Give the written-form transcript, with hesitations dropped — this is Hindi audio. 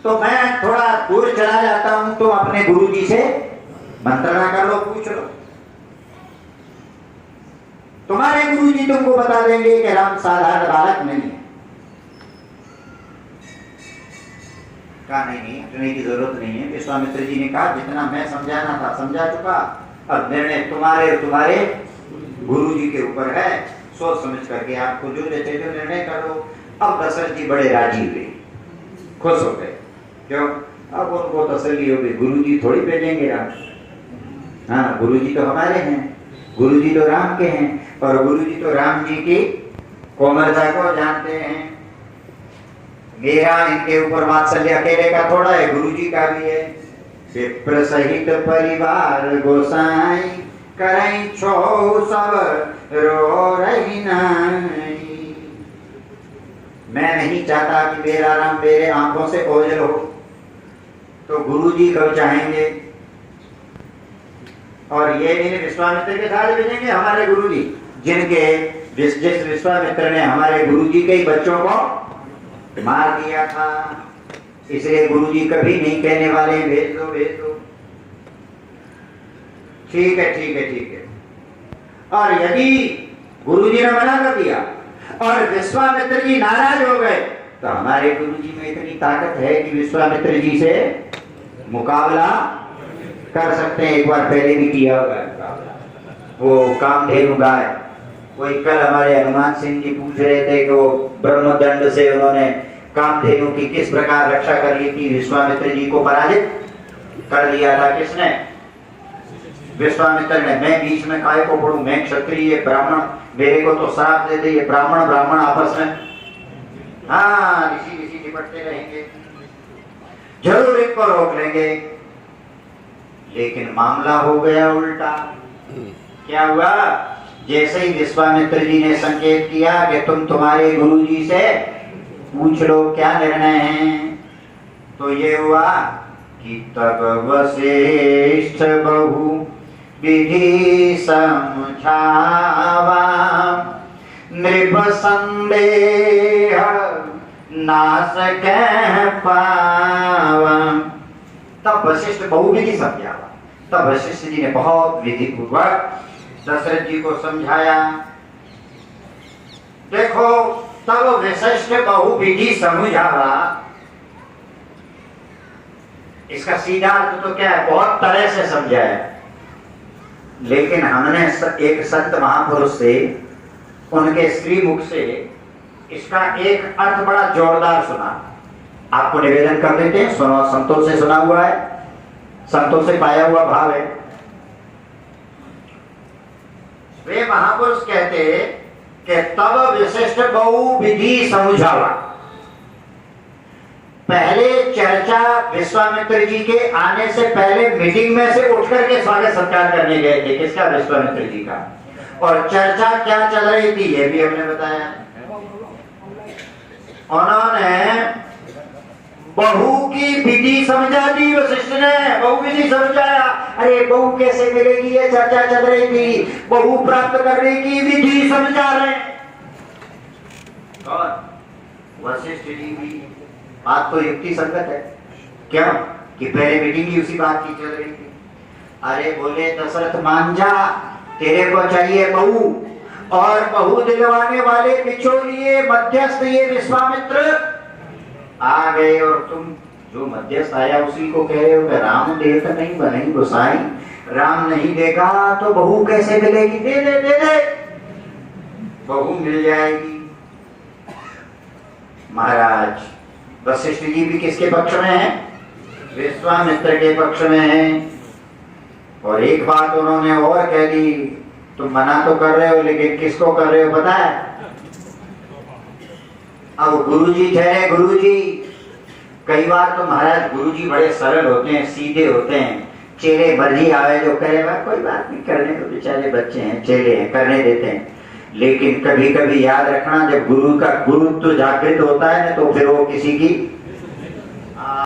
तो मैं थोड़ा दूर चला जाता हूं, तुम अपने गुरु जी से मंत्रणा कर लो, पूछ लो, तुम्हारे गुरु जी तुमको बता देंगे कि राम साधारण बालक नहीं है। कहा नहीं, हटने की जरूरत नहीं है। विश्वामित्र जी ने कहा जितना मैं समझाना था समझा चुका, अब निर्णय तुम्हारे और तुम्हारे गुरु जी के ऊपर है, सोच समझ करके आपको जो देते जो निर्णय करो। अब दशरथ जी बड़े राजी हुए, खुश हो गए। क्यों? अब उनको तसल्ली हो गई, गुरु जी थोड़ी भेजेंगे राम, हाँ गुरु जी तो हमारे हैं, गुरु जी तो राम के हैं, और गुरु जी तो राम जी की कोमलता को जानते हैं। मेरा इनके ऊपर वात्सल्य अकेले का थोड़ा है, गुरु जी का भी है। विप्र सहित परिवार गोसाई करई छो सब रो रही नहीं। मैं नहीं चाहता कि मेरा राम मेरे आंखों से ओझल हो, तो गुरु जी कब चाहेंगे? और ये नहीं विश्वामित्र के साथ भेजेंगे हमारे गुरु जी, जिनके जिस विश्वामित्र ने हमारे गुरु जी के ही बच्चों को मार दिया था, इसलिए गुरु जी कभी नहीं कहने वाले भेज दो भेज दो। ठीक है ठीक है ठीक है। और यदि गुरु जी ने मना कर दिया और विश्वामित्र जी नाराज हो गए, तो हमारे गुरु जी में इतनी ताकत है कि विश्वामित्र जी से मुकाबला कर सकते हैं। एक बार पहले भी किया होगा वो कामधेनु गाय। कोई कल हमारे हनुमान सिंह जी पूछ रहे थे कि वो ब्रह्मदंड से उन्होंने कामधेनु की किस प्रकार रक्षा कर ली थी, विश्वामित्र जी को पराजित कर दिया था। किसने? विश्वामित्र ने। मैं बीच में काय को पढ़ूं, मैं क्षत्रिय ब्राह्मण, मेरे को तो श्राप दे दे, ये ब्राह्मण ब्राह्मण आपस में हाँ ऋषि निपटते रहेंगे, जरूर इनको रोक लेंगे। लेकिन मामला हो गया उल्टा। क्या हुआ? जैसे ही विश्वामित्र जी ने संकेत किया कि तुम तुम्हारे गुरु जी से पूछ लो क्या निर्णय है, तो ये हुआ कि तब वशिष्ठ बहु विधि समझावा नृप संदेह नाश कह पावा। तब वशिष्ठ बहुविधि समझावा। तब वशिष्ठ जी ने बहुत विधि पूर्वक दशरथ जी को समझाया। देखो, तब वशिष्ठ बहुविधि समझावा, इसका सीधा अर्थ तो क्या है? बहुत तरह से समझाया। लेकिन हमने एक संत महापुरुष से, उनके श्री मुख से इसका एक अर्थ बड़ा जोरदार सुना, आपको निवेदन कर देते हैं। सुनो, संतों से सुना हुआ है, संतों से पाया हुआ भाव है। वे महापुरुष कहते कि तब विशिष्ट बहुविधि समझावा। पहले चर्चा विश्वामित्र जी के आने से पहले मीटिंग में से उठ करके स्वागत सत्कार करने गए थे। किसका? विश्वामित्र जी का। और चर्चा क्या चल रही थी ये भी हमने बताया। उन्होंने बहू की विधि समझा दी, वशिष्ठ ने बहू विधि समझाया। अरे बहू कैसे मिलेगी ये चर्चा चल रही थी, बहू प्राप्त करने की विधि समझा रहे। और वशिष्ठ जी भी बात तो युक्ति संगत है। क्यों? कि पहले मीटिंग ही उसी बात की चल रही थी। अरे बोले दशरथ मान जा, तेरे को चाहिए बहू, और बहू दिलवाने वाले बिचौलिए मध्यस्थ ये विश्वामित्र आ गए, और तुम जो मध्यस्थ आया उसी को कह रहे हो कि राम देख नहीं बने गोसाई, राम नहीं देखा तो बहू कैसे मिलेगी? दे दे दे दे, बहू मिल जाएगी। महाराज वशिष्ठ जी भी किसके पक्ष में है? विश्वामित्र के पक्ष में है। और एक बात उन्होंने और कह दी, तुम मना तो कर रहे हो लेकिन किसको कर रहे हो पता है? अब गुरुजी ठहरे गुरुजी। कई बार तो महाराज गुरुजी बड़े सरल होते हैं, सीधे होते हैं, चेले मर्जी आवे जो करे कोई बात नहीं, करने को बेचारे बच्चे हैं, चेले हैं, करने देते हैं। लेकिन कभी कभी याद रखना, जब गुरु का गुरुत्व जागृत होता है ना, तो फिर वो किसी की